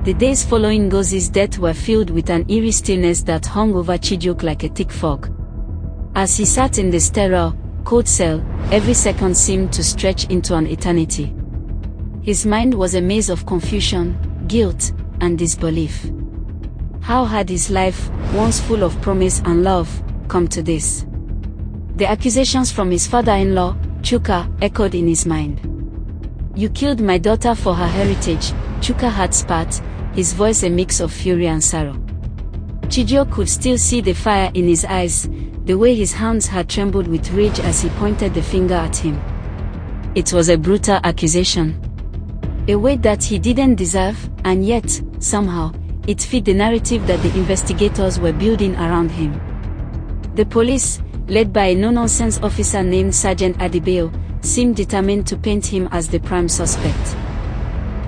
The days following Ngozi's death were filled with an eerie stillness that hung over Chijioke like a thick fog. As he sat in the sterile, cold cell, every second seemed to stretch into an eternity. His mind was a maze of confusion, guilt, and disbelief. How had his life, once full of promise and love, come to this? The accusations from his father-in-law, Chuka, echoed in his mind. "You killed my daughter for her heritage," Chuka had spat, his voice a mix of fury and sorrow. Chijioke could still see the fire in his eyes, the way his hands had trembled with rage as he pointed the finger at him. It was a brutal accusation. A weight that he didn't deserve, and yet, somehow, it fit the narrative that the investigators were building around him. The police, led by a no-nonsense officer named Sergeant Adebayo, seemed determined to paint him as the prime suspect.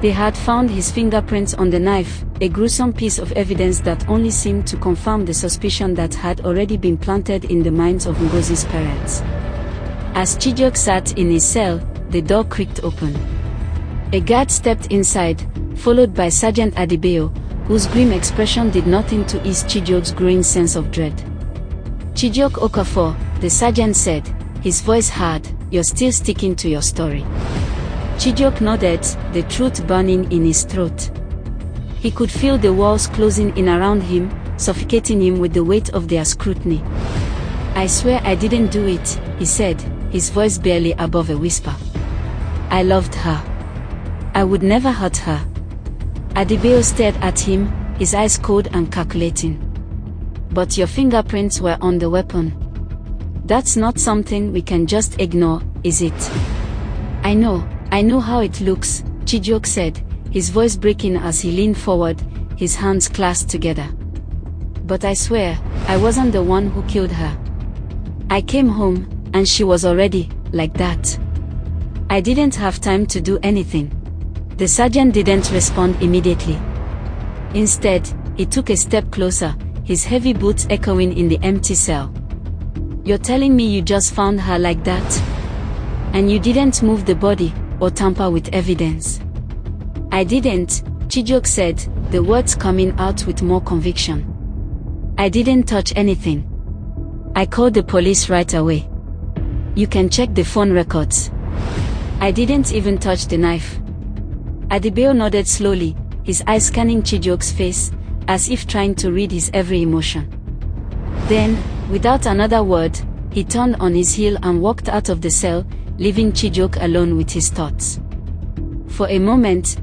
They had found his fingerprints on the knife, a gruesome piece of evidence that only seemed to confirm the suspicion that had already been planted in the minds of Ngozi's parents. As Chijioke sat in his cell, the door creaked open. A guard stepped inside, followed by Sergeant Adebayo, whose grim expression did nothing to ease Chijioke's growing sense of dread. "Chijioke Okafor," the sergeant said, his voice hard, "You're still sticking to your story." Chijioke nodded, the truth burning in his throat. He could feel the walls closing in around him, suffocating him with the weight of their scrutiny. "I swear I didn't do it," he said, his voice barely above a whisper. "I loved her. I would never hurt her." Adebayo stared at him, his eyes cold and calculating. "But your fingerprints were on the weapon. That's not something we can just ignore, is it?" I know how it looks," Chijioke said, his voice breaking as he leaned forward, his hands clasped together. "But I swear, I wasn't the one who killed her. I came home, and she was already, like that. I didn't have time to do anything." The sergeant didn't respond immediately. Instead, he took a step closer, his heavy boots echoing in the empty cell. "You're telling me you just found her like that? And you didn't move the body, or tamper with evidence?" "I didn't," Chijioke said, the words coming out with more conviction. "I didn't touch anything. I called the police right away. You can check the phone records. I didn't even touch the knife." Adebayo nodded slowly, his eyes scanning Chijioke's face, as if trying to read his every emotion. Then, without another word, he turned on his heel and walked out of the cell, leaving Chijioke alone with his thoughts. For a moment,